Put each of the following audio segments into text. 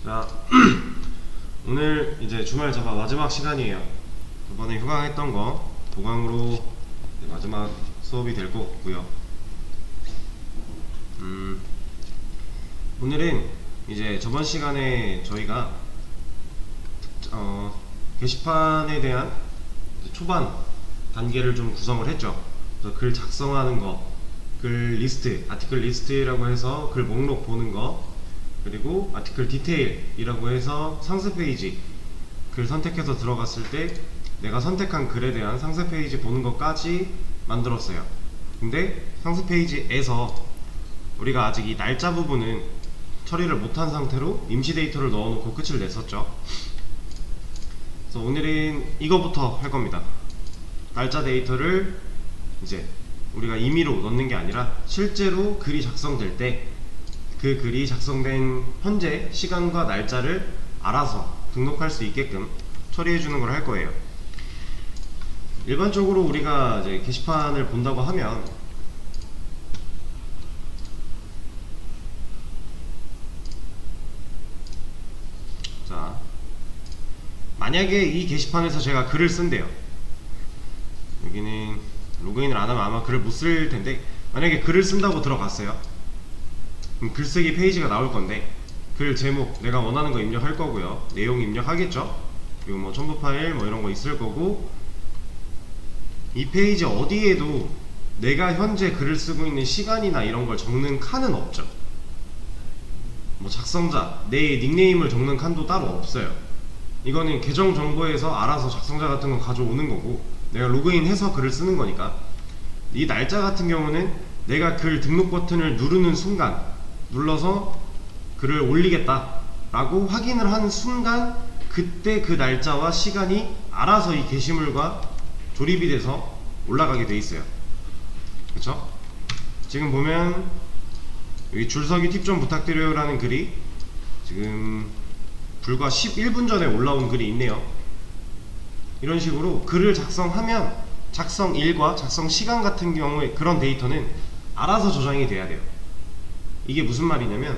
자, 오늘 이제 주말 자바 마지막 시간이에요. 저번에 휴강했던 거 보강으로 마지막 수업이 될 것 같고요. 오늘은 이제 저번 시간에 저희가 게시판에 대한 초반 단계를 좀 구성을 했죠. 그래서 글 작성하는 거, 글 리스트, 아티클 리스트라고 해서 글 목록 보는 거, 그리고 아티클 디테일이라고 해서 상세 페이지 글 선택해서 들어갔을 때 내가 선택한 글에 대한 상세 페이지 보는 것까지 만들었어요. 근데 상세 페이지에서 우리가 아직 이 날짜 부분은 처리를 못한 상태로 임시 데이터를 넣어놓고 끝을 냈었죠. 그래서 오늘은 이거부터 할 겁니다. 날짜 데이터를 이제 우리가 임의로 넣는 게 아니라 실제로 글이 작성될 때 그 글이 작성된 현재 시간과 날짜를 알아서 등록할 수 있게끔 처리해주는 걸 할 거예요. 일반적으로 우리가 이제 게시판을 본다고 하면 자, 만약에 이 게시판에서 제가 글을 쓴대요. 여기는 로그인을 안 하면 아마 글을 못 쓸 텐데, 만약에 글을 쓴다고 들어갔어요. 그럼 글쓰기 페이지가 나올 건데, 글 제목 내가 원하는 거 입력할 거고요. 내용 입력하겠죠. 그리고 뭐 첨부 파일 뭐 이런 거 있을 거고, 이 페이지 어디에도 내가 현재 글을 쓰고 있는 시간이나 이런 걸 적는 칸은 없죠. 뭐 작성자, 내 닉네임을 적는 칸도 따로 없어요. 이거는 계정 정보에서 알아서 작성자 같은 거 가져오는 거고, 내가 로그인해서 글을 쓰는 거니까. 이 날짜 같은 경우는 내가 글 등록 버튼을 누르는 순간, 눌러서 글을 올리겠다 라고 확인을 하는 순간, 그때 그 날짜와 시간이 알아서 이 게시물과 조립이 돼서 올라가게 돼 있어요. 그쵸? 지금 보면 여기 줄서기 팁 좀 부탁드려요 라는 글이 지금 불과 11분 전에 올라온 글이 있네요. 이런 식으로 글을 작성하면 작성일과 작성 시간 같은 경우에 그런 데이터는 알아서 저장이 돼야 돼요. 이게 무슨 말이냐면,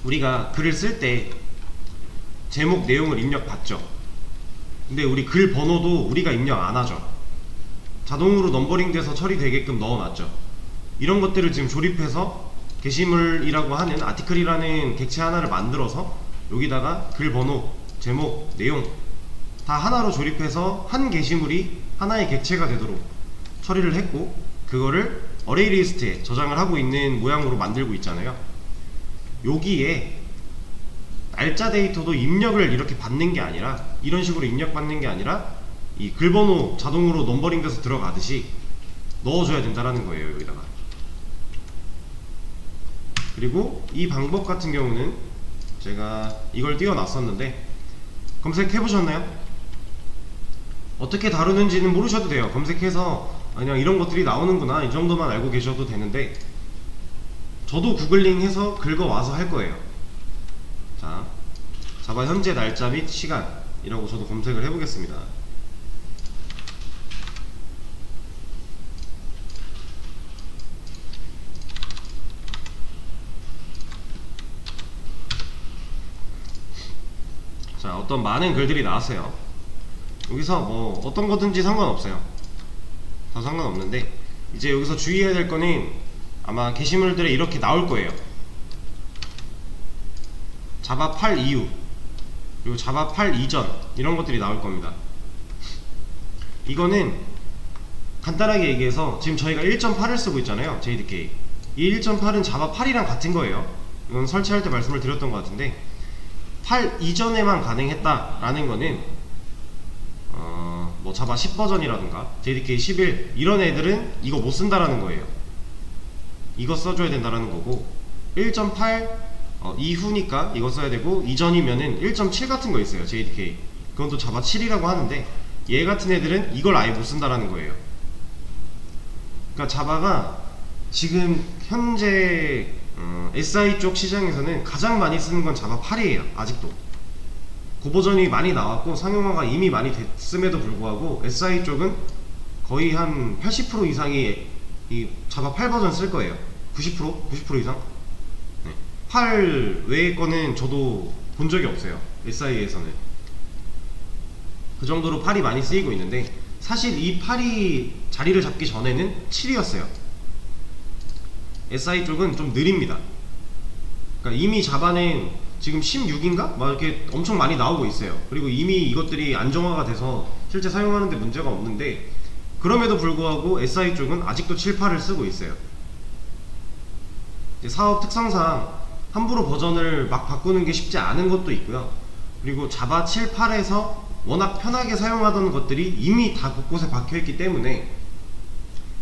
우리가 글을 쓸 때 제목 내용을 입력받죠. 근데 우리 글 번호도 우리가 입력 안 하죠. 자동으로 넘버링 돼서 처리되게끔 넣어놨죠. 이런 것들을 지금 조립해서 게시물이라고 하는 아티클이라는 객체 하나를 만들어서 여기다가 글 번호, 제목, 내용 다 하나로 조립해서 한 게시물이 하나의 객체가 되도록 처리를 했고, 그거를 어레이 리스트에 저장을 하고 있는 모양으로 만들고 있잖아요. 여기에 날짜 데이터도 입력을 이렇게 받는 게 아니라, 이런 식으로 입력받는 게 아니라 이 글번호 자동으로 넘버링 돼서 들어가듯이 넣어줘야 된다라는 거예요, 여기다가. 그리고 이 방법 같은 경우는 제가 이걸 띄워놨었는데, 검색해보셨나요? 어떻게 다루는지는 모르셔도 돼요. 검색해서 그냥 이런 것들이 나오는구나 이 정도만 알고 계셔도 되는데, 저도 구글링 해서 긁어와서 할 거예요. 자, 자바 현재 날짜 및 시간 이라고 저도 검색을 해보겠습니다. 자, 어떤 많은 글들이 나왔어요. 여기서 뭐 어떤 거든지 상관없어요. 다 상관없는데, 이제 여기서 주의해야 될 거는 아마 게시물들에 이렇게 나올 거예요. 자바 8 이후, 그리고 자바 8 이전, 이런 것들이 나올 겁니다. 이거는 간단하게 얘기해서 지금 저희가 1.8을 쓰고 있잖아요, JDK. 이 1.8은 자바 8이랑 같은 거예요. 이건 설치할 때 말씀을 드렸던 것 같은데, 8 이전에만 가능했다라는 거는 뭐 자바 10 버전이라든가 JDK 11 이런 애들은 이거 못 쓴다라는 거예요. 이거 써줘야 된다라는 거고, 1.8 이후니까 이거 써야 되고, 이전이면은 1.7 같은 거 있어요, JDK. 그건 또 자바 7이라고 하는데, 얘 같은 애들은 이걸 아예 못 쓴다라는 거예요. 그러니까 자바가 지금 현재 SI 쪽 시장에서는 가장 많이 쓰는 건 자바 8이에요. 아직도 그 버전이 많이 나왔고 상용화가 이미 많이 됐음에도 불구하고 SI 쪽은 거의 한 80% 이상이 이 자바 8 버전 쓸 거예요. 90%? 90% 이상? 네. 팔 외의 거는 저도 본 적이 없어요. SI에서는 그 정도로 팔이 많이 쓰이고 있는데, 사실 이 팔이 자리를 잡기 전에는 7이었어요 SI 쪽은 좀 느립니다. 그러니까 이미 자바는 지금 16인가? 막 이렇게 엄청 많이 나오고 있어요. 그리고 이미 이것들이 안정화가 돼서 실제 사용하는데 문제가 없는데, 그럼에도 불구하고 SI 쪽은 아직도 7, 8을 쓰고 있어요. 사업 특성상 함부로 버전을 막 바꾸는 게 쉽지 않은 것도 있고요. 그리고 자바 7, 8에서 워낙 편하게 사용하던 것들이 이미 다 곳곳에 박혀있기 때문에,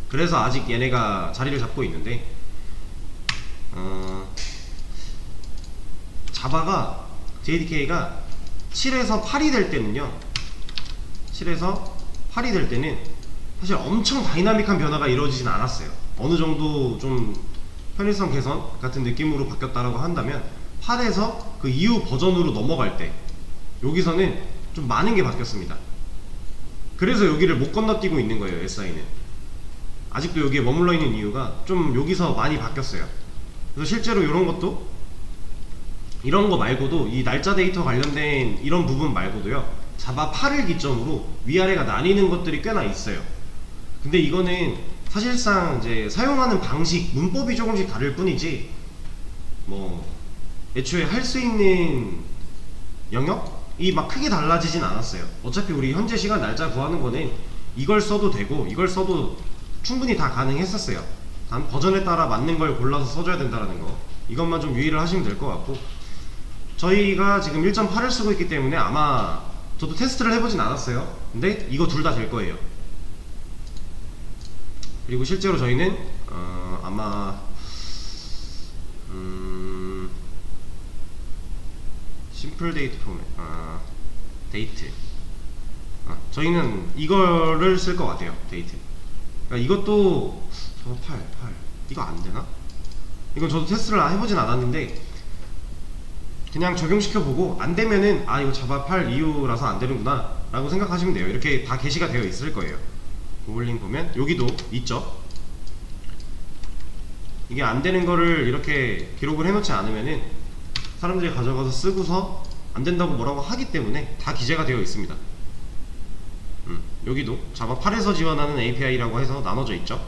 그래서 아직 얘네가 자리를 잡고 있는데, 자바가 JDK가 7에서 8이 될 때는요, 7에서 8이 될 때는 사실 엄청 다이나믹한 변화가 이루어지진 않았어요. 어느 정도 좀 편의성 개선 같은 느낌으로 바뀌었다라고 한다면, 8에서 그 이후 버전으로 넘어갈 때 여기서는 좀 많은 게 바뀌었습니다. 그래서 여기를 못 건너뛰고 있는 거예요. SI는 아직도 여기에 머물러 있는 이유가 좀 여기서 많이 바뀌었어요. 그래서 실제로 이런 것도, 이런 거 말고도 이 날짜 데이터 관련된 이런 부분 말고도요, 자바 8을 기점으로 위아래가 나뉘는 것들이 꽤나 있어요. 근데 이거는 사실상 이제 사용하는 방식, 문법이 조금씩 다를 뿐이지, 뭐 애초에 할 수 있는 영역이 막 크게 달라지진 않았어요. 어차피 우리 현재 시간 날짜 구하는 거는 이걸 써도 되고 이걸 써도 충분히 다 가능했었어요. 단 버전에 따라 맞는 걸 골라서 써줘야 된다는 거, 이것만 좀 유의를 하시면 될 것 같고, 저희가 지금 1.8을 쓰고 있기 때문에 아마 저도 테스트를 해보진 않았어요. 근데 이거 둘 다 될 거예요. 그리고 실제로 저희는 아마 심플 데이트 포맷, 데이트, 저희는 이거를 쓸 것 같아요. 데이트. 그러니까 이것도 저 8 이거 안 되나? 이건 저도 테스트를 해보진 않았는데 그냥 적용시켜보고 안 되면은 이거 자바 8 이후라서 안 되는구나 라고 생각하시면 돼요. 이렇게 다 게시가 되어 있을 거예요. 고글링 보면 여기도 있죠. 이게 안 되는 거를 이렇게 기록을 해놓지 않으면은 사람들이 가져가서 쓰고서 안 된다고 뭐라고 하기 때문에 다 기재가 되어 있습니다. 여기도 자바 8에서 지원하는 API라고 해서 나눠져 있죠.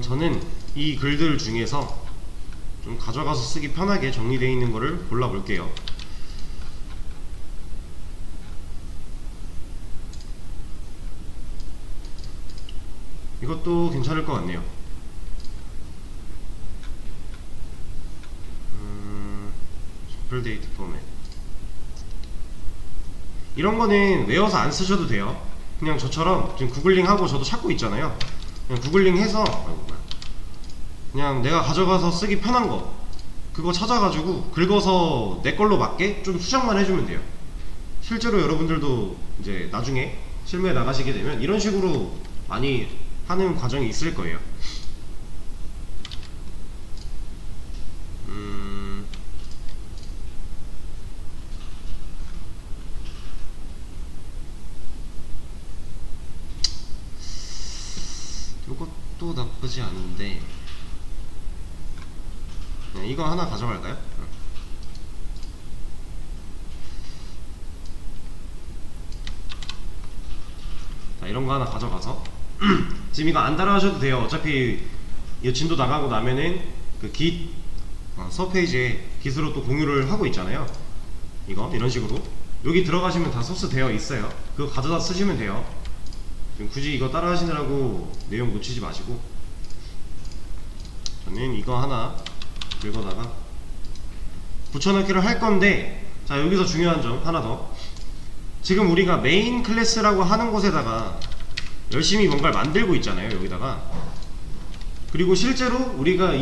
저는 이 글들 중에서 좀 가져가서 쓰기 편하게 정리되어 있는 거를 골라 볼게요. 이것도 괜찮을 것 같네요. 심플 데이트 포맷, 이런 거는 외워서 안 쓰셔도 돼요. 그냥 저처럼 지금 구글링 하고 저도 찾고 있잖아요. 그냥 구글링 해서 그냥 내가 가져가서 쓰기 편한 거 그거 찾아가지고 긁어서 내 걸로 맞게 좀 수정만 해주면 돼요. 실제로 여러분들도 이제 나중에 실무에 나가시게 되면 이런 식으로 많이 하는 과정이 있을 거예요. 이것도 나쁘지 않은데, 이거 하나 가져갈까요? 자, 이런 거 하나 가져가서 지금 이거 안 따라하셔도 돼요. 어차피 이 진도 나가고 나면은 그 git 서페이지에 git으로 또 공유를 하고 있잖아요. 이거 이런 식으로 여기 들어가시면 다 소스 되어 있어요. 그거 가져다 쓰시면 돼요. 지금 굳이 이거 따라 하시느라고 내용 놓치지 마시고, 저는 이거 하나 긁어다가 붙여넣기를 할 건데, 자 여기서 중요한 점 하나 더. 지금 우리가 메인 클래스라고 하는 곳에다가 열심히 뭔가를 만들고 있잖아요. 여기다가. 그리고 실제로 우리가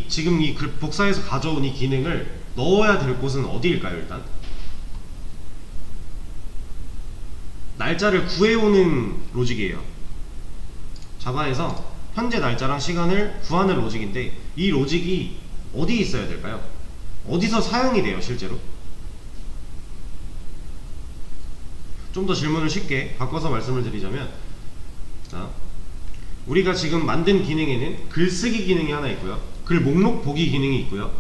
지금 이 복사해서 가져온 이 기능을 넣어야 될 곳은 어디일까요? 일단 날짜를 구해오는 로직이에요. 자바에서 현재 날짜랑 시간을 구하는 로직인데, 이 로직이 어디 있어야 될까요? 어디서 사용이 돼요 실제로? 좀 더 질문을 쉽게 바꿔서 말씀을 드리자면, 자, 우리가 지금 만든 기능에는 글쓰기 기능이 하나 있고요, 글 목록 보기 기능이 있고요,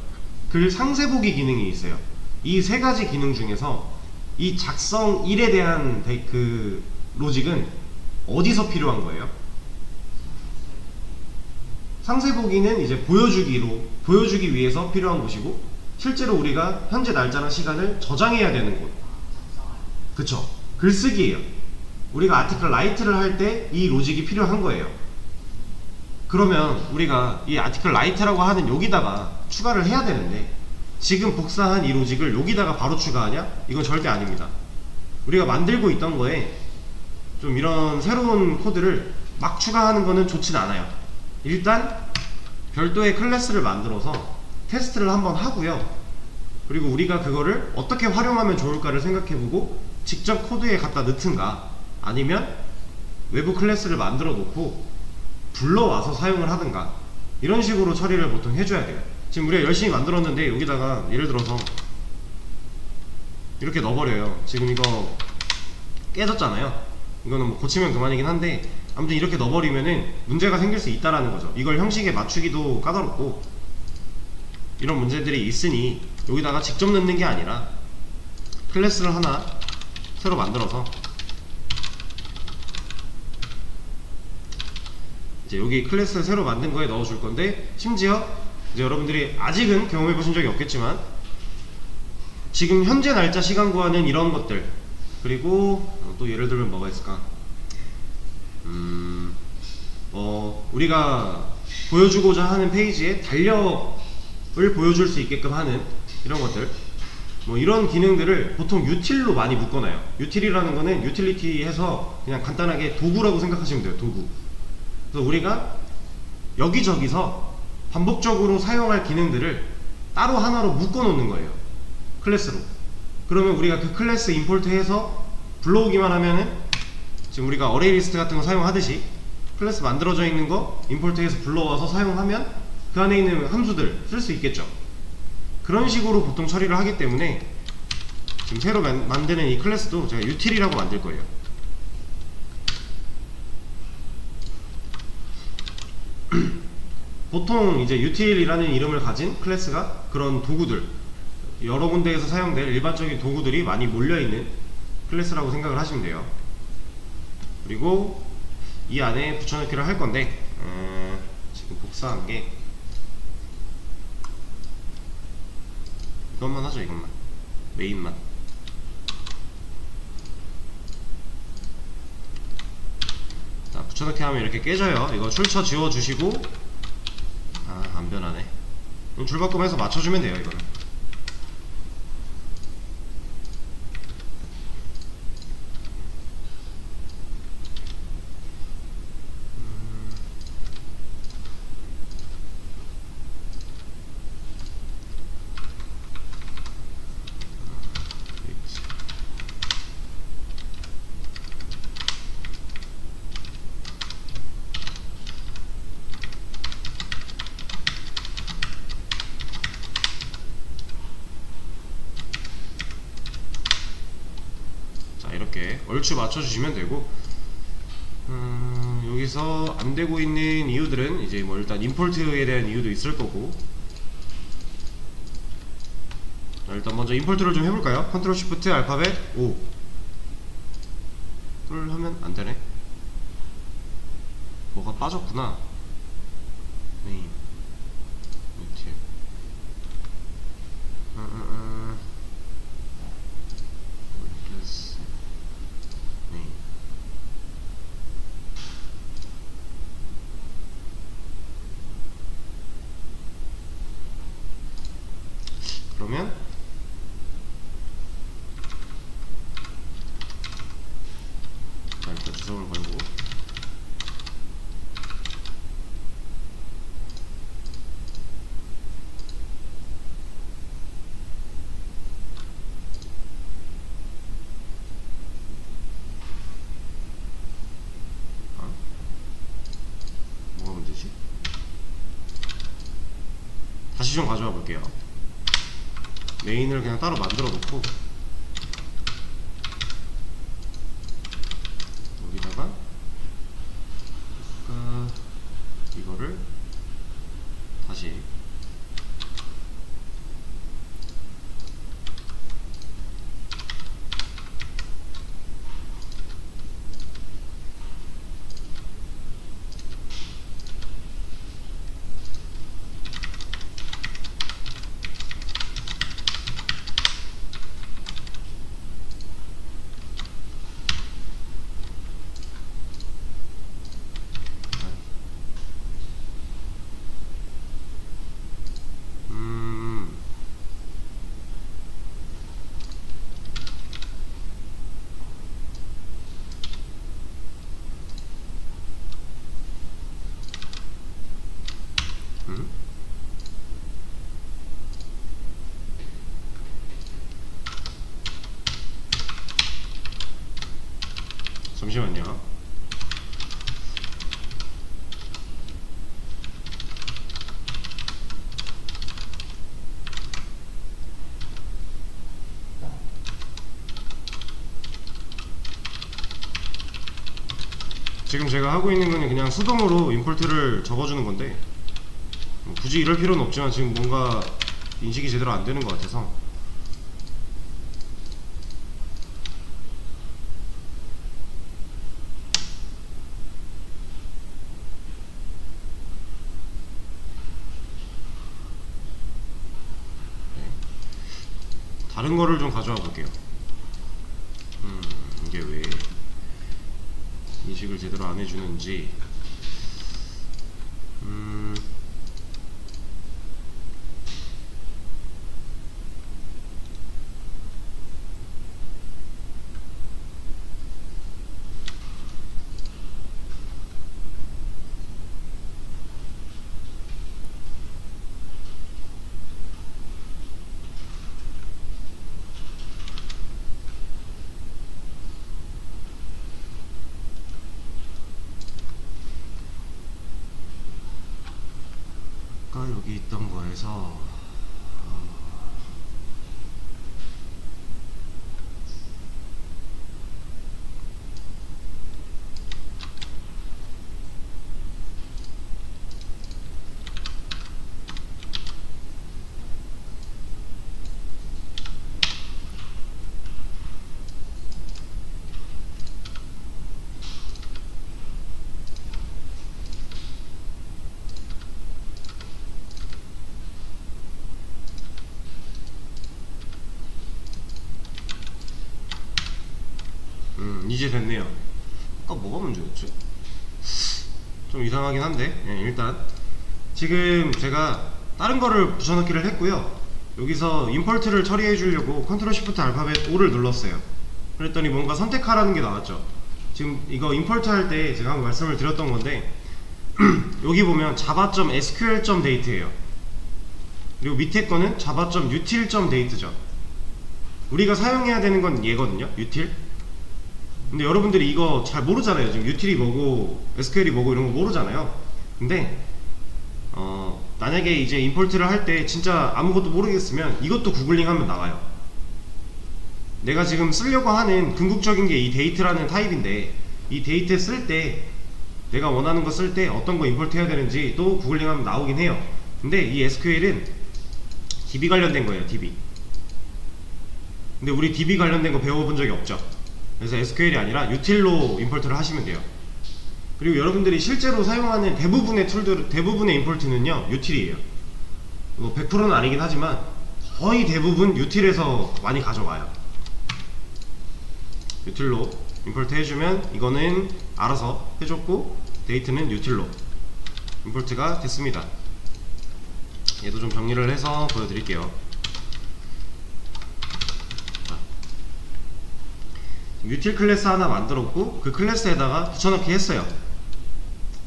글 상세 보기 기능이 있어요. 이 세 가지 기능 중에서 이 작성 1에 대한 그 로직은 어디서 필요한 거예요? 상세 보기는 이제 보여주기 위해서 필요한 곳이고, 실제로 우리가 현재 날짜랑 시간을 저장해야 되는 곳, 그쵸? 글쓰기예요. 우리가 아티클 라이트를 할 때 이 로직이 필요한 거예요. 그러면 우리가 이 아티클 라이트라고 하는 여기다가 추가를 해야 되는데, 지금 복사한 이 로직을 여기다가 바로 추가하냐? 이건 절대 아닙니다. 우리가 만들고 있던 거에 좀 이런 새로운 코드를 막 추가하는 거는 좋진 않아요. 일단 별도의 클래스를 만들어서 테스트를 한번 하고요, 그리고 우리가 그거를 어떻게 활용하면 좋을까를 생각해보고 직접 코드에 갖다 넣든가, 아니면 외부 클래스를 만들어 놓고 불러와서 사용을 하든가, 이런 식으로 처리를 보통 해줘야 돼요. 지금 우리가 열심히 만들었는데 여기다가 예를 들어서 이렇게 넣어버려요. 지금 이거 깨졌잖아요. 이거는 뭐 고치면 그만이긴 한데, 아무튼 이렇게 넣어버리면은 문제가 생길 수 있다라는 거죠. 이걸 형식에 맞추기도 까다롭고 이런 문제들이 있으니 여기다가 직접 넣는 게 아니라 클래스를 하나 새로 만들어서 이제 여기 클래스 새로 만든 거에 넣어줄 건데, 심지어 이제 여러분들이 아직은 경험해 보신 적이 없겠지만 지금 현재 날짜 시간 구하는 이런 것들, 그리고 또 예를 들면 뭐가 있을까? 우리가 보여주고자 하는 페이지의 달력을 보여줄 수 있게끔 하는 이런 것들, 뭐 이런 기능들을 보통 유틸로 많이 묶어놔요. 유틸이라는 거는 유틸리티 해서 그냥 간단하게 도구라고 생각하시면 돼요. 도구. 그래서 우리가 여기저기서 반복적으로 사용할 기능들을 따로 하나로 묶어 놓는 거예요, 클래스로. 그러면 우리가 그 클래스 임포트 해서 불러오기만 하면은, 지금 우리가 어레이 리스트 같은 거 사용하듯이 클래스 만들어져 있는 거 임포트 해서 불러와서 사용하면 그 안에 있는 함수들 쓸 수 있겠죠. 그런 식으로 보통 처리를 하기 때문에 지금 새로 만드는 이 클래스도 제가 유틸이라고 만들 거예요. 보통 이제 유틸이라는 이름을 가진 클래스가 그런 도구들, 여러 군데에서 사용될 일반적인 도구들이 많이 몰려있는 클래스라고 생각을 하시면 돼요. 그리고 이 안에 붙여넣기를 할 건데, 지금 복사한 게 이것만 하죠. 이것만, 메인만. 자, 붙여넣기 하면 이렇게 깨져요. 이거 출처 지워주시고, 안 변하네. 줄바꿈해서 맞춰주면 돼요. 이거는 이렇게 얼추 맞춰주시면 되고, 여기서 안되고 있는 이유들은 이제 뭐 일단 임포트에 대한 이유도 있을 거고, 자, 일단 먼저 임포트를 좀 해볼까요? 컨트롤 쉬프트 알파벳 O 를 하면 안되네. 뭐가 빠졌구나. 네임 유틸 그러면 일단 주석을 걸고, 뭐가 문제지? 다시 좀 가져와 볼게요. 메인을 그냥 따로 만들어 놓고 여기다가 이거를 다시 잠시만요. 지금 제가 하고 있는 거는 그냥 수동으로 임포트를 적어주는 건데 굳이 이럴 필요는 없지만 지금 뭔가 인식이 제대로 안 되는 것 같아서 다른 거를 좀 가져와 볼게요. 이게 왜 인식을 제대로 안 해주는지. 아까 여기 있던 거에서 이제 됐네요. 아까 뭐가 문제였지? 좀 이상하긴 한데 일단 지금 제가 다른 거를 붙여넣기를 했고요. 여기서 임포트를 처리해 주려고 컨트롤 시프트 알파벳 O를 눌렀어요. 그랬더니 뭔가 선택하라는 게 나왔죠. 지금 이거 임포트 할 때 제가 한번 말씀을 드렸던 건데 여기 보면 java.sql.date예요. 그리고 밑에 거는 java.util.date죠. 우리가 사용해야 되는 건 얘거든요, util. 근데 여러분들이 이거 잘 모르잖아요. 지금 util이 뭐고 SQL이 뭐고 이런 거 모르잖아요. 근데 만약에 이제 임포트를 할 때 진짜 아무것도 모르겠으면 이것도 구글링 하면 나와요. 내가 지금 쓰려고 하는 궁극적인 게 이 데이트라는 타입인데 이 데이트 쓸 때 내가 원하는 거 쓸 때 어떤 거 임포트 해야 되는지 또 구글링 하면 나오긴 해요. 근데 이 SQL은 DB 관련된 거예요, DB. 근데 우리 DB 관련된 거 배워본 적이 없죠. 그래서 SQL이 아니라 util로 임포트를 하시면 돼요. 그리고 여러분들이 실제로 사용하는 대부분의 툴들, 대부분의 임포트는요 util이에요. 뭐 100%는 아니긴 하지만 거의 대부분 util에서 많이 가져와요. util로 임포트 해주면 이거는 알아서 해줬고 데이트는 util로 임포트가 됐습니다. 얘도 좀 정리를 해서 보여드릴게요. util 클래스 하나 만들었고 그 클래스에다가 붙여넣기 했어요.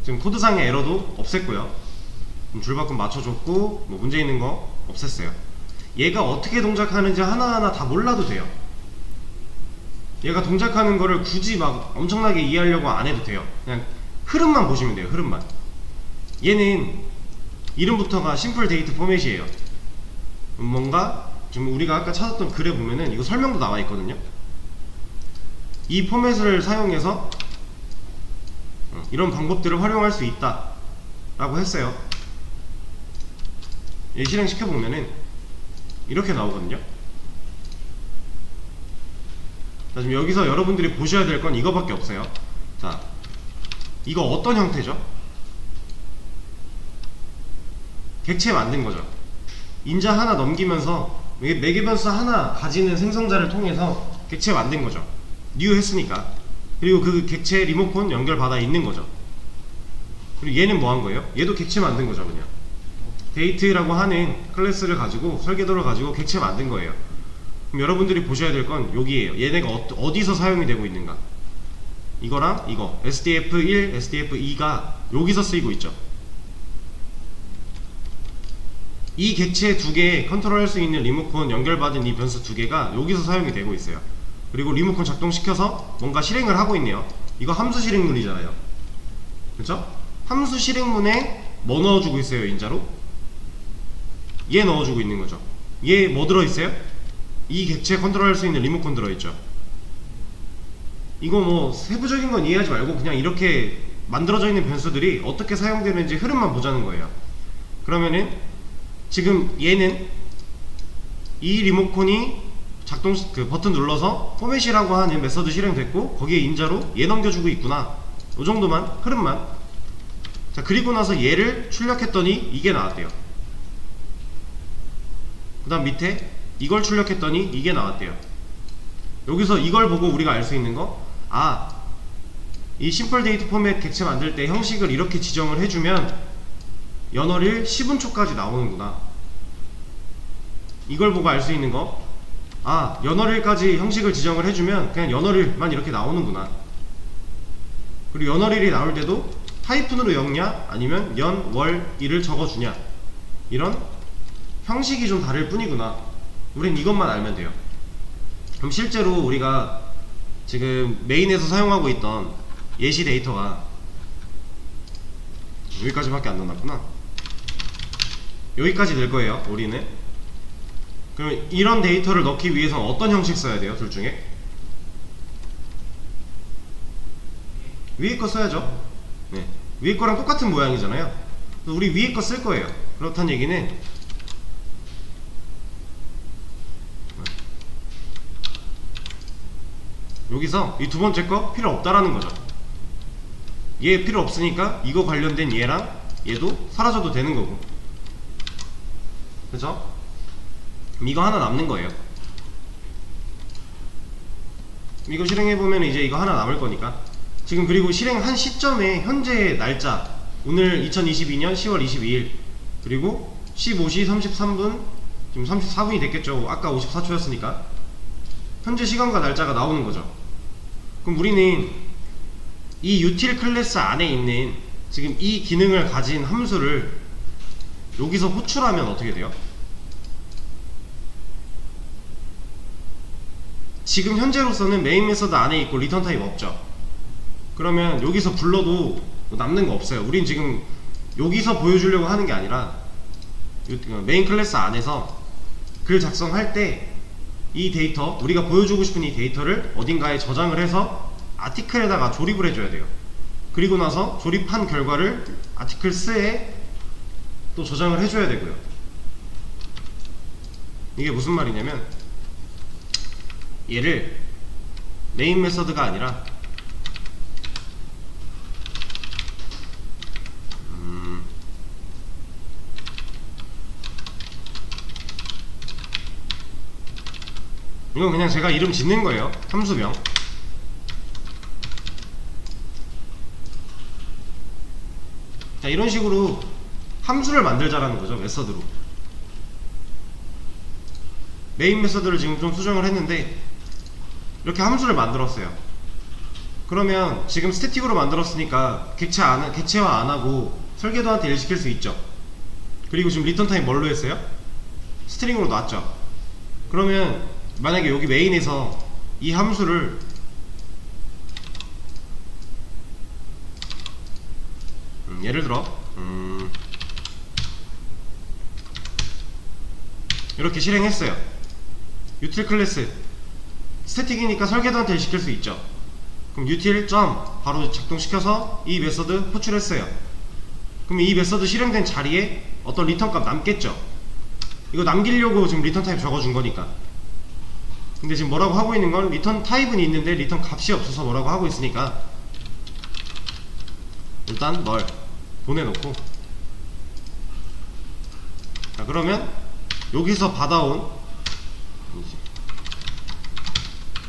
지금 코드상의 에러도 없앴고요. 줄바꿈 맞춰줬고 뭐 문제 있는 거 없앴어요. 얘가 어떻게 동작하는지 하나하나 다 몰라도 돼요. 얘가 동작하는 거를 굳이 막 엄청나게 이해하려고 안 해도 돼요. 그냥 흐름만 보시면 돼요. 흐름만. 얘는 이름부터가 심플 데이트 포맷이에요. 뭔가 지금 우리가 아까 찾았던 글에 보면은 이거 설명도 나와 있거든요. 이 포맷을 사용해서 이런 방법들을 활용할 수 있다 라고 했어요. 얘 실행시켜보면은 이렇게 나오거든요. 자, 지금 여기서 여러분들이 보셔야 될 건 이거밖에 없어요. 자, 이거 어떤 형태죠? 객체 만든 거죠. 인자 하나 넘기면서 매개 변수 하나 가지는 생성자를 통해서 객체 만든 거죠. new 했으니까. 그리고 그 객체 리모컨 연결받아 있는 거죠. 그리고 얘는 뭐 한 거예요? 얘도 객체 만든 거죠. 그냥 데이트라고 하는 클래스를 가지고 설계도를 가지고 객체 만든 거예요. 그럼 여러분들이 보셔야 될 건 여기에요. 얘네가 어디서 사용이 되고 있는가. 이거랑 이거 SDF1, SDF2가 여기서 쓰이고 있죠. 이 객체 두 개 컨트롤 할 수 있는 리모컨 연결받은 이 변수 두 개가 여기서 사용이 되고 있어요. 그리고 리모컨 작동시켜서 뭔가 실행을 하고 있네요. 이거 함수 실행문이잖아요. 그쵸? 함수 실행문에 뭐 넣어주고 있어요? 인자로? 얘 넣어주고 있는 거죠. 얘 뭐 들어있어요? 이 객체 컨트롤 할 수 있는 리모컨 들어있죠. 이거 뭐 세부적인 건 이해하지 말고 그냥 이렇게 만들어져 있는 변수들이 어떻게 사용되는지 흐름만 보자는 거예요. 그러면은 지금 얘는 이 리모컨이 그 버튼 눌러서 포맷이라고 하는 메서드 실행됐고 거기에 인자로 얘 넘겨주고 있구나. 이 정도만 흐름만. 자, 그리고 나서 얘를 출력했더니 이게 나왔대요. 그 다음 밑에 이걸 출력했더니 이게 나왔대요. 여기서 이걸 보고 우리가 알 수 있는 거, 이 심플 데이트 포맷 객체 만들 때 형식을 이렇게 지정을 해주면 연어를 10분초까지 나오는구나. 이걸 보고 알 수 있는 거, 연어릴까지 형식을 지정을 해주면 그냥 연어릴만 이렇게 나오는구나. 그리고 연어릴이 나올 때도 하이픈으로 엮냐 아니면 연, 월, 일을 적어주냐, 이런 형식이 좀 다를 뿐이구나. 우린 이것만 알면 돼요. 그럼 실제로 우리가 지금 메인에서 사용하고 있던 예시 데이터가 여기까지밖에 안 남았구나. 여기까지 될 거예요, 우리는. 그럼 이런 데이터를 넣기 위해서는 어떤 형식 써야 돼요? 둘 중에 위에 거 써야죠. 네. 위에 거랑 똑같은 모양이잖아요. 우리 위에 거 쓸 거예요. 그렇다는 얘기는 여기서 이 두 번째 거 필요 없다라는 거죠. 얘 필요 없으니까 이거 관련된 얘랑 얘도 사라져도 되는 거고. 그죠? 그럼 이거 하나 남는 거예요. 이거 실행해보면 이제 이거 하나 남을 거니까. 지금 그리고 실행한 시점에 현재 날짜, 오늘 2022년 10월 22일 그리고 15시 33분, 지금 34분이 됐겠죠. 아까 54초였으니까 현재 시간과 날짜가 나오는 거죠. 그럼 우리는 이 util 클래스 안에 있는 지금 이 기능을 가진 함수를 여기서 호출하면 어떻게 돼요? 지금 현재로서는 메인 메서드 안에 있고 리턴 타입 없죠. 그러면 여기서 불러도 남는 거 없어요. 우린 지금 여기서 보여주려고 하는 게 아니라 메인 클래스 안에서 글 작성할 때 이 데이터, 우리가 보여주고 싶은 이 데이터를 어딘가에 저장을 해서 아티클에다가 조립을 해줘야 돼요. 그리고 나서 조립한 결과를 아티클스에 또 저장을 해줘야 되고요. 이게 무슨 말이냐면, 얘를 메인 메서드가 아니라 이건 그냥 제가 이름 짓는 거예요. 함수명. 자, 이런 식으로 함수를 만들자라는 거죠. 메서드로. 메인 메서드를 지금 좀 수정을 했는데 이렇게 함수를 만들었어요. 그러면 지금 스태틱으로 만들었으니까 객체화 안하고 설계도한테 일 시킬 수 있죠. 그리고 지금 리턴 타임 뭘로 했어요? 스트링으로 놨죠. 그러면 만약에 여기 메인에서 이 함수를 예를 들어 이렇게 실행했어요. util 클래스 스태틱이니까 설계도한테 일 시킬 수 있죠. 그럼 util 점 바로 작동시켜서 이 메서드 호출했어요. 그럼 이 메서드 실행된 자리에 어떤 리턴 값 남겠죠. 이거 남기려고 지금 리턴 타입 적어준 거니까. 근데 지금 뭐라고 하고 있는 건 리턴 타입은 있는데 리턴 값이 없어서 뭐라고 하고 있으니까 일단 널 보내놓고, 자, 그러면 여기서 받아온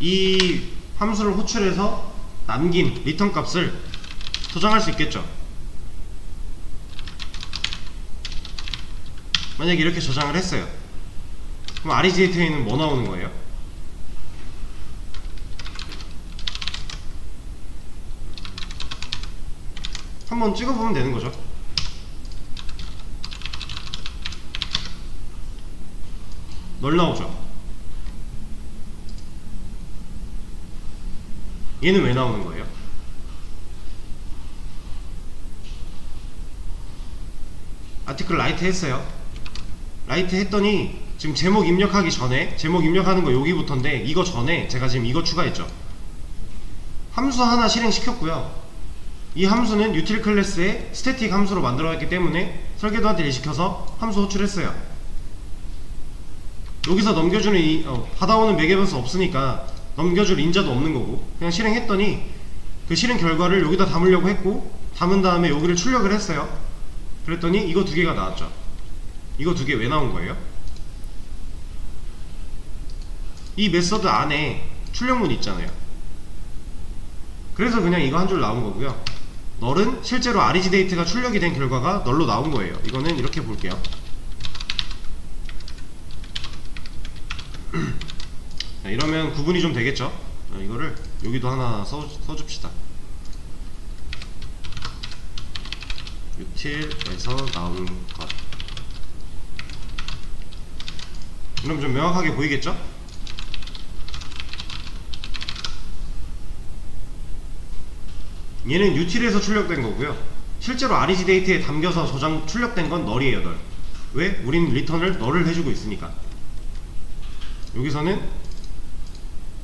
이 함수를 호출해서 남긴 리턴 값을 저장할 수 있겠죠. 만약에 이렇게 저장을 했어요. 그럼 REGAT에는 뭐 나오는 거예요? 한번 찍어보면 되는 거죠. 널 나오죠. 얘는 왜 나오는 거예요? 아티클 라이트 했어요. 라이트 했더니 지금 제목 입력하기 전에, 제목 입력하는 거 여기부터인데 이거 전에 제가 지금 이거 추가했죠. 함수 하나 실행시켰고요. 이 함수는 util 클래스의 스태틱 함수로 만들어놨기 때문에 설계도한테 일시켜서 함수 호출했어요. 여기서 넘겨주는 받아오는 매개변수 없으니까 넘겨줄 인자도 없는 거고, 그냥 실행했더니 그 실행 결과를 여기다 담으려고 했고, 담은 다음에 여기를 출력을 했어요. 그랬더니 이거 두 개가 나왔죠. 이거 두 개 왜 나온 거예요? 이 메서드 안에 출력문이 있잖아요. 그래서 그냥 이거 한 줄 나온 거고요. 널은 실제로 REGData가 출력이 된 결과가 널로 나온 거예요. 이거는 이렇게 볼게요. 자, 이러면 구분이 좀 되겠죠? 이거를 여기도 하나 써줍시다. util에서 나온 것. 그럼 좀 명확하게 보이겠죠? 얘는 util에서 출력된 거고요. 실제로 REGData에 담겨서 출력된 건 널이에요. 널. 왜? 우린 리턴을 널을 해주고 있으니까. 여기서는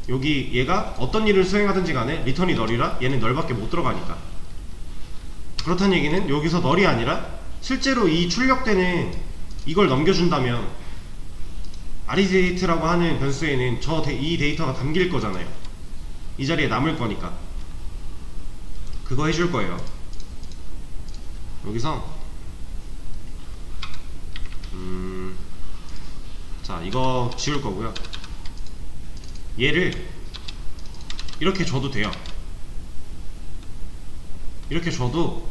여기 얘가 어떤 일을 수행하든지 간에 리턴이 널이라 얘는 널밖에 못 들어가니까. 그렇다는 얘기는 여기서 널이 아니라 실제로 이 출력되는 이걸 넘겨준다면 REGData라고 하는 변수에는 이 데이터가 담길 거잖아요. 이 자리에 남을 거니까 그거 해줄 거예요. 여기서 자, 이거 지울 거고요. 얘를 이렇게 줘도 돼요. 이렇게 줘도,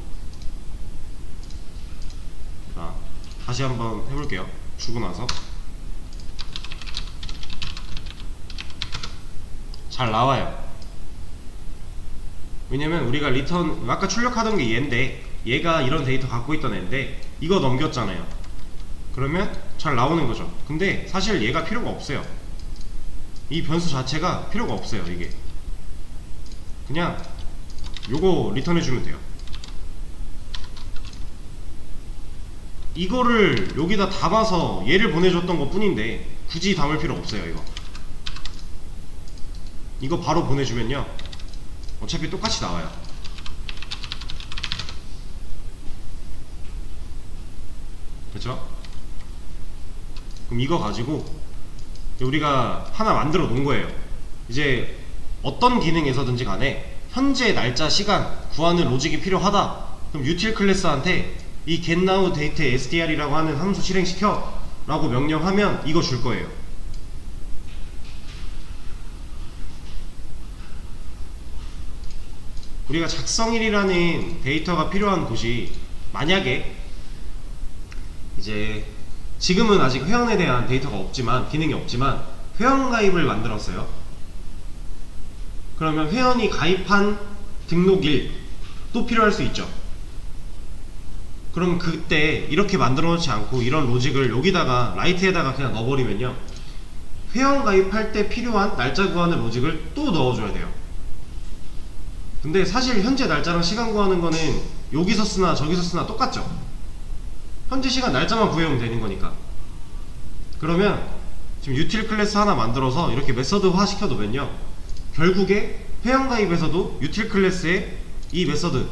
자, 다시 한번 해볼게요. 주고 나서 잘 나와요. 왜냐면 우리가 리턴, 아까 출력하던 게 얘인데 얘가 이런 데이터 갖고 있던 애인데 이거 넘겼잖아요. 그러면 잘 나오는 거죠. 근데 사실 얘가 필요가 없어요. 이 변수 자체가 필요가 없어요. 이게 그냥 요거 리턴해주면 돼요. 이거를 여기다 담아서 얘를 보내줬던 것 뿐인데 굳이 담을 필요 없어요. 이거 바로 보내주면요 어차피 똑같이 나와요. 그쵸? 그럼 이거 가지고 우리가 하나 만들어 놓은 거예요. 이제 어떤 기능에서든지 간에 현재 날짜 시간 구하는 로직이 필요하다. 그럼 util 클래스한테 이 getNowDate SDR이라고 하는 함수 실행시켜 라고 명령하면 이거 줄 거예요. 우리가 작성일이라는 데이터가 필요한 곳이 만약에 이제 지금은 아직 회원에 대한 데이터가 없지만, 기능이 없지만 회원가입을 만들었어요. 그러면 회원이 가입한 등록일도 필요할 수 있죠. 그럼 그때 이렇게 만들어 놓지 않고 이런 로직을 여기다가 라이트에다가 그냥 넣어버리면요 회원 가입할 때 필요한 날짜 구하는 로직을 또 넣어줘야 돼요. 근데 사실 현재 날짜랑 시간 구하는 거는 여기서 쓰나 저기서 쓰나 똑같죠. 현재 시간 날짜만 구해오면 되는 거니까. 그러면 지금 util 클래스 하나 만들어서 이렇게 메서드화 시켜 놓으면요 결국에 회원가입에서도 util 클래스에 이 메서드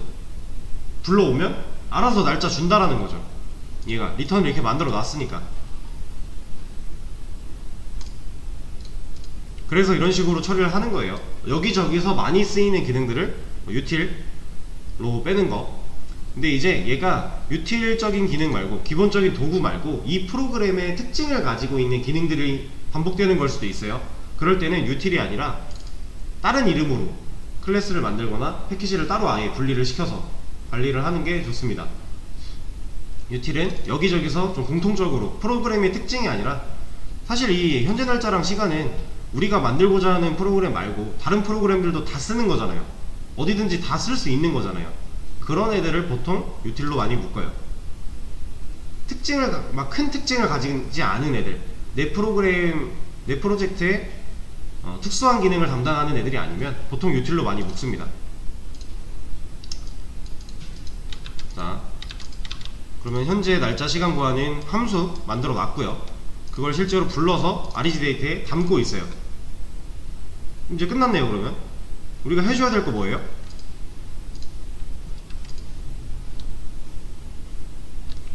불러오면 알아서 날짜 준다라는 거죠. 얘가 리턴을 이렇게 만들어 놨으니까. 그래서 이런 식으로 처리를 하는 거예요. 여기저기서 많이 쓰이는 기능들을 util로 빼는 거. 근데 이제 얘가 util적인 기능 말고, 기본적인 도구 말고 이 프로그램의 특징을 가지고 있는 기능들이 반복되는 걸 수도 있어요. 그럴 때는 util이 아니라 다른 이름으로 클래스를 만들거나 패키지를 따로 아예 분리를 시켜서 관리를 하는 게 좋습니다. util은 여기저기서 좀 공통적으로 프로그램의 특징이 아니라, 사실 이 현재 날짜랑 시간은 우리가 만들고자 하는 프로그램 말고 다른 프로그램들도 다 쓰는 거잖아요. 어디든지 다 쓸 수 있는 거잖아요. 그런 애들을 보통 util로 많이 묶어요. 특징을, 막 큰 특징을 가지지 않은 애들, 내 프로그램, 내 프로젝트에 특수한 기능을 담당하는 애들이 아니면 보통 util로 많이 묶습니다. 자, 그러면 현재 날짜 시간 구하는 함수 만들어 놨고요. 그걸 실제로 불러서 RGDate에 담고 있어요. 이제 끝났네요. 그러면 우리가 해줘야 될 거 뭐예요?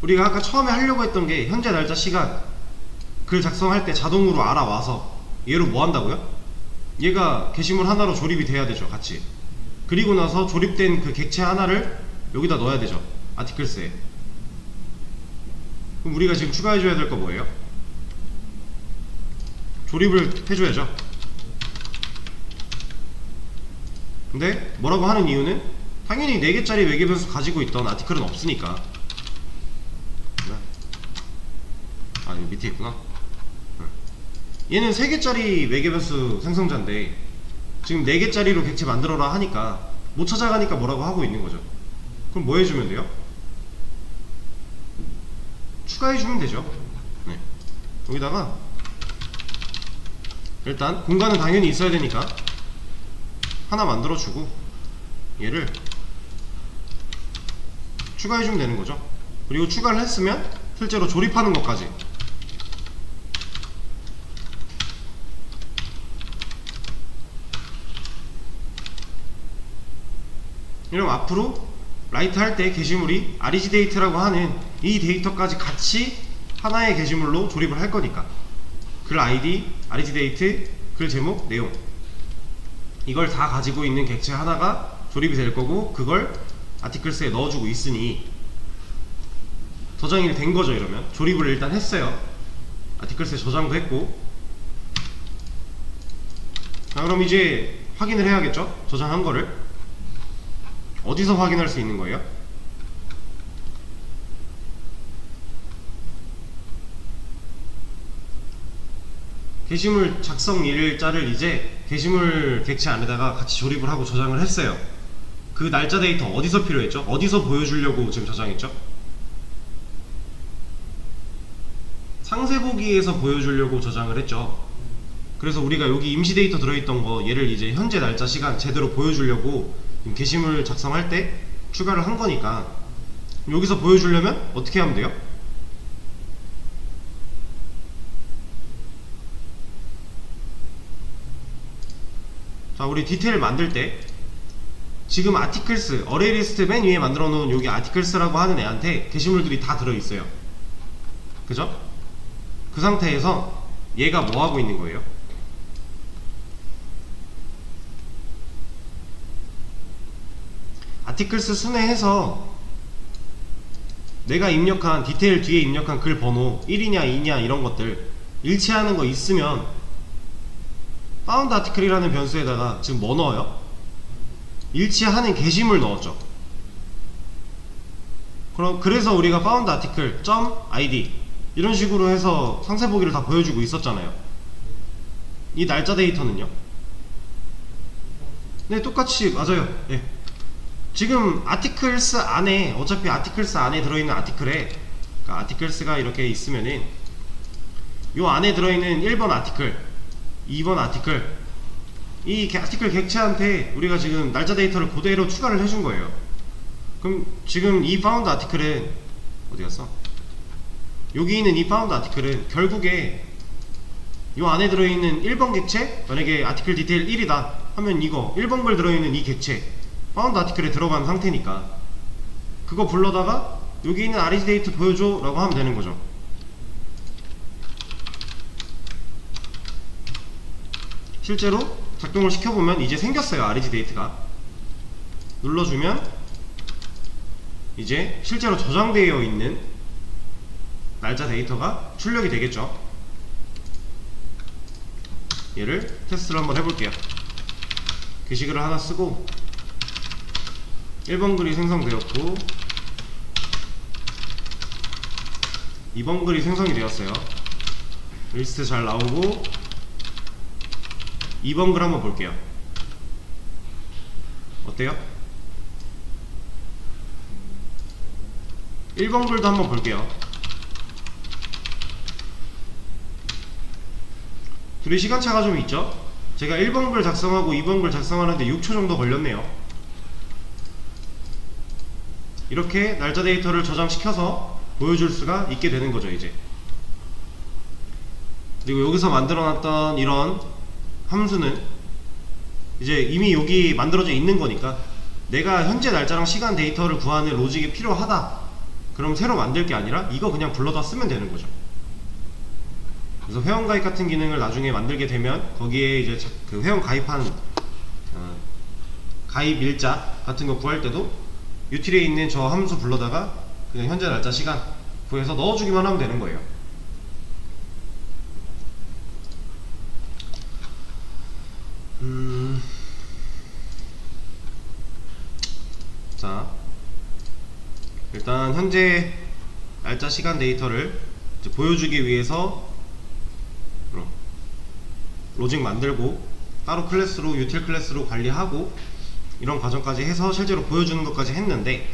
우리가 아까 처음에 하려고 했던 게 현재 날짜 시간 글 작성할 때 자동으로 알아와서 얘로 뭐 한다고요? 얘가 게시물 하나로 조립이 돼야 되죠. 같이. 그리고 나서 조립된 그 객체 하나를 여기다 넣어야 되죠. 아티클스에. 그럼 우리가 지금 추가해줘야 될 거 뭐예요? 조립을 해줘야죠. 근데 뭐라고 하는 이유는 당연히 4개짜리 매개 변수 가지고 있던 아티클은 없으니까. 아, 여기 밑에 있구나. 얘는 3개짜리 매개 변수 생성자인데 지금 4개짜리로 객체 만들어라 하니까 못 찾아가니까 뭐라고 하고 있는 거죠. 그럼 뭐 해주면 돼요? 추가해주면 되죠. 네. 여기다가 일단 공간은 당연히 있어야 되니까 하나 만들어주고 얘를 추가해주면 되는 거죠. 그리고 추가를 했으면 실제로 조립하는 것까지 이러면 앞으로 라이트 할 때 게시물이 RGDate라고 하는 이 데이터까지 같이 하나의 게시물로 조립을 할 거니까 글 ID, RGDate, 글 제목, 내용 이걸 다 가지고 있는 객체 하나가 조립이 될 거고 그걸 아티클스에 넣어주고 있으니 저장이 된 거죠. 이러면 조립을 일단 했어요. 아티클스에 저장도 했고 자, 그럼 이제 확인을 해야겠죠. 저장한 거를 어디서 확인할 수 있는 거예요? 게시물 작성 일자를 이제 게시물 객체 안에다가 같이 조립을 하고 저장을 했어요. 그 날짜 데이터 어디서 필요했죠? 어디서 보여주려고 지금 저장했죠? 상세보기에서 보여주려고 저장을 했죠. 그래서 우리가 여기 임시 데이터 들어있던 거 얘를 이제 현재 날짜 시간 제대로 보여주려고 게시물 작성할 때 추가를 한 거니까 여기서 보여주려면 어떻게 하면 돼요? 자, 우리 디테일 만들 때 지금 아티클스 어레이 리스트 맨 위에 만들어 놓은 여기 아티클스라고 하는 애한테 게시물들이 다 들어있어요. 그죠? 그 상태에서 얘가 뭐 하고 있는 거예요? 아티클스 순회해서 내가 입력한 디테일 뒤에 입력한 글 번호 1이냐 2냐 이런 것들 일치하는 거 있으면 found article이라는 변수에다가 지금 뭐 넣어요? 일치하는 게시물 넣었죠. 그래서 우리가 found article .id 이런 식으로 해서 상세보기를 다 보여주고 있었잖아요. 이 날짜 데이터는요? 네, 똑같이 맞아요. 예. 지금 아티클스 안에 어차피 아티클스 안에 들어있는 아티클에 그러니까 아티클스가 이렇게 있으면은 요 안에 들어있는 1번 아티클 2번 아티클 이 아티클 객체한테 우리가 지금 날짜 데이터를 그대로 추가를 해준 거예요. 그럼 지금 이 found 아티클은 어디 갔어? 여기 있는 이 found 아티클은 결국에 요 안에 들어있는 1번 객체 만약에 아티클 디테일 1이다 하면 이거 1번 글 들어있는 이 객체 found 아티클에 들어간 상태니까 그거 불러다가 여기 있는 RGDate 보여줘 라고 하면 되는 거죠. 실제로 작동을 시켜보면 이제 생겼어요. RGDate가 눌러주면 이제 실제로 저장되어 있는 날짜 데이터가 출력이 되겠죠. 얘를 테스트를 한번 해볼게요. 게시글을 하나 쓰고 1번 글이 생성되었고 2번 글이 생성이 되었어요. 리스트 잘 나오고 2번 글 한번 볼게요. 어때요? 1번 글도 한번 볼게요. 둘이 시간차가 좀 있죠? 제가 1번 글 작성하고 2번 글 작성하는데 6초 정도 걸렸네요. 이렇게 날짜 데이터를 저장시켜서 보여줄 수가 있게 되는 거죠 이제. 그리고 여기서 만들어놨던 이런 함수는 이제 이미 여기 만들어져 있는 거니까 내가 현재 날짜랑 시간 데이터를 구하는 로직이 필요하다 그럼 새로 만들 게 아니라 이거 그냥 불러다 쓰면 되는 거죠. 그래서 회원가입 같은 기능을 나중에 만들게 되면 거기에 이제 그 회원 가입한 가입 일자 같은 거 구할 때도 유틸에 있는 저 함수 불러다가 그냥 현재 날짜 시간 구해서 넣어주기만 하면 되는 거예요. 자, 일단 현재 날짜 시간 데이터를 이제 보여주기 위해서 로직 만들고 따로 클래스로 유틸 클래스로 관리하고 이런 과정까지 해서 실제로 보여주는 것까지 했는데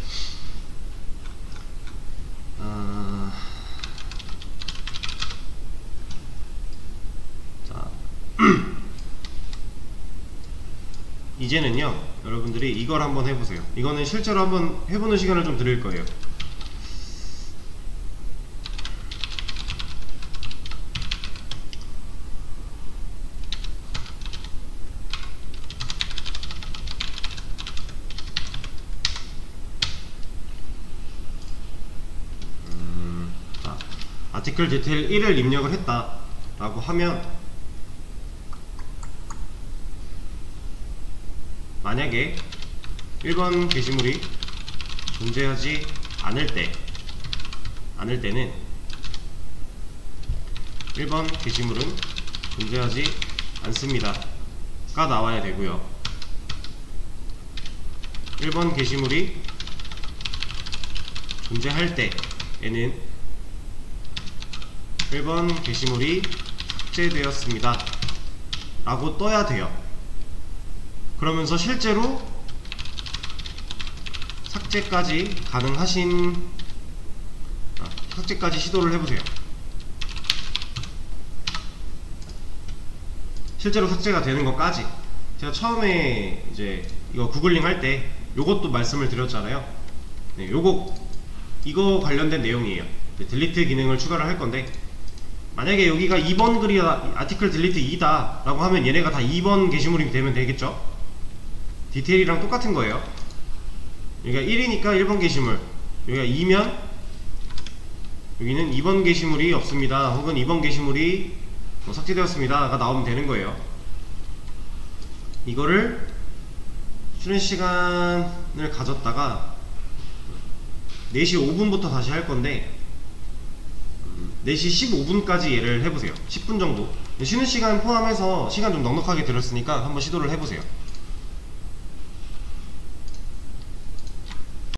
자 이제는요 여러분들이 이걸 한번 해보세요. 이거는 실제로 한번 해보는 시간을 좀 드릴 거예요. 아티클 디테일 1을 입력을 했다 라고 하면 만약에 1번 게시물이 존재하지 않을 때는 1번 게시물은 존재하지 않습니다 가 나와야 되고요. 1번 게시물이 존재할 때에는 1번 게시물이 삭제되었습니다 라고 떠야 돼요. 그러면서 실제로 삭제까지 가능하신 삭제까지 시도를 해보세요. 실제로 삭제가 되는 것까지. 제가 처음에 이제 이거 구글링 할 때 요것도 말씀을 드렸잖아요. 네, 이거 관련된 내용이에요. 딜리트 기능을 추가를 할 건데 만약에 여기가 2번 글이 아티클 딜리트 2다 라고 하면 얘네가 다 2번 게시물이 되면 되겠죠. 디테일이랑 똑같은 거예요. 여기가 1이니까 1번 게시물, 여기가 2면 여기는 2번 게시물이 없습니다 혹은 2번 게시물이 삭제되었습니다 가 나오면 되는 거예요. 이거를 쉬는 시간을 가졌다가 4시 5분부터 다시 할 건데 4시 15분까지 얘를 해보세요. 10분 정도. 쉬는 시간 포함해서 시간 좀 넉넉하게 들었으니까 한번 시도를 해보세요.